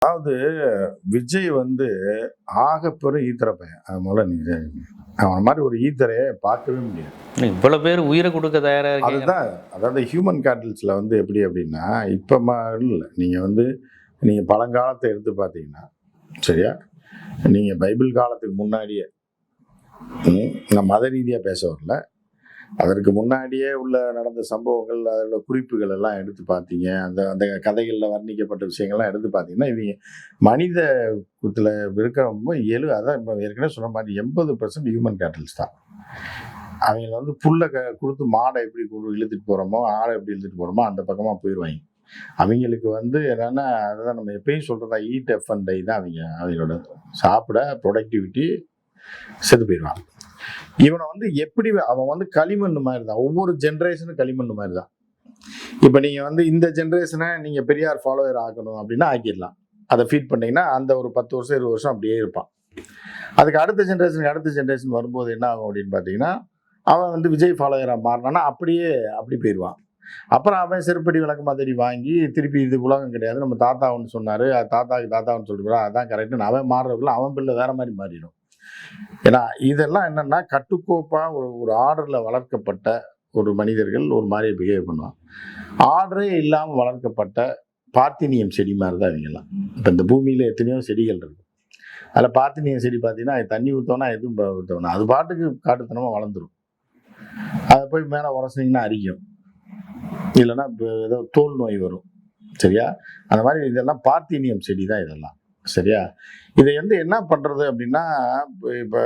அதாவது விஜய் வந்து ஆகப்பெரும் ஈத்தர பையன். அது முதல்ல நீங்க அவன மாதிரி ஒரு ஈத்தரைய பார்க்கவே முடியாது. இவ்வளவு பேர் உயிரை கொடுக்க தயாரா இருக்கீங்க. அதுதான். அதாவது ஹியூமன் கேட்டல்ஸ்ல வந்து எப்படி அப்படின்னா, இப்ப இல்ல. நீங்க பழங்காலத்தை எடுத்து பார்த்தீங்கன்னா, சரியா? நீங்க பைபிள் காலத்துக்கு முன்னாடியே, நான் மத ரீதியா பேச வரல. அதற்கு முன்னாடியே நடந்த சம்பவங்கள், அதில் குறிப்புகள் எல்லாம் எடுத்து பார்த்தீங்க, அந்த அந்த கதைகளில் வர்ணிக்கப்பட்ட விஷயங்கள்லாம் எடுத்து பார்த்தீங்கன்னா, இவங்க மனித குலத்தில் இருக்கிறவங்க அதான் இப்போ ஏற்கனவே சொன்ன மாதிரி 80% ஹியூமன் கேட்டல்ஸ் தான். அவங்க வந்து புல்லை கொடுத்து மாடை எப்படி இழுத்துட்டு போகிறோமோ, ஆடை எப்படி இழுத்துட்டு போகிறோமோ அந்த பக்கமாக போயிடுவாங்க. அவங்களுக்கு வந்து என்னென்னா, அதுதான் நம்ம எப்பயும் சொல்கிறதா, ஈட் எஃப் அண்ட் டை தான் அவங்களோட சாப்பிட ப்ரொடக்டிவிட்டி செத்து போயிடுவான். இவனை வந்து எப்படி அவன் வந்து களிமண் மாதிரி தான். ஒவ்வொரு ஜென்ரேஷனும் களிமண் மாதிரி தான். இப்போ நீங்கள் வந்து இந்த ஜென்ரேஷனை நீங்கள் பெரியார் ஃபாலோவர் ஆக்கணும் அப்படின்னா ஆக்கிடலாம். அதை ஃபீட் பண்ணீங்கன்னா அந்த ஒரு 10 வருஷம் 20 வருஷம் அப்படியே இருப்பான். அதுக்கு அடுத்த ஜென்ரேஷன் வரும்போது என்ன ஆகும் அப்படின்னு பார்த்தீங்கன்னா, அவன் வந்து விஜய் ஃபாலோவராக மாறினான்னா அப்படி போயிடுவான். அப்புறம் அவன் செருப்படி விளக்கமாதிரி வாங்கி திருப்பி இது உலகம் கிடையாது, நம்ம தாத்தா ஒன்று சொன்னார், அது தாத்தாவுன்னு சொல்லிட்டு அதான் கரெக்டுன்னு அவன் மாறுறதுக்குள்ள அவன் பிள்ளை வேற மாதிரி மாறிடும். ஏன்னா இதெல்லாம் என்னன்னா, கட்டுக்கோப்பா ஒரு ஆர்டர்ல வளர்க்கப்பட்ட ஒரு மனிதர்கள் ஒரு மாதிரி பிஹேவ் பண்ணுவான். ஆர்டரே இல்லாமல் வளர்க்கப்பட்ட பார்த்தினியம் செடி மாதிரி தான் இவங்கெல்லாம். இப்போ இந்த பூமியில எத்தனையோ செடிகள் இருக்கு. அதில் பார்த்தினியம் செடி பார்த்தீங்கன்னா, அது தண்ணி ஊற்றோன்னா எதுவும் ஊற்றணும், அது பாட்டுக்கு காட்டுத்தனமாக வளர்ந்துடும். அதை போய் மேலே உரசினீங்கன்னா அரிக்கும், இல்லைன்னா ஏதோ தோல் நோய் வரும். சரியா? அந்த மாதிரி இதெல்லாம் பார்த்தினியம் செடி தான் இதெல்லாம். சரியா? இதை வந்து என்ன பண்றது அப்படின்னா, இப்போ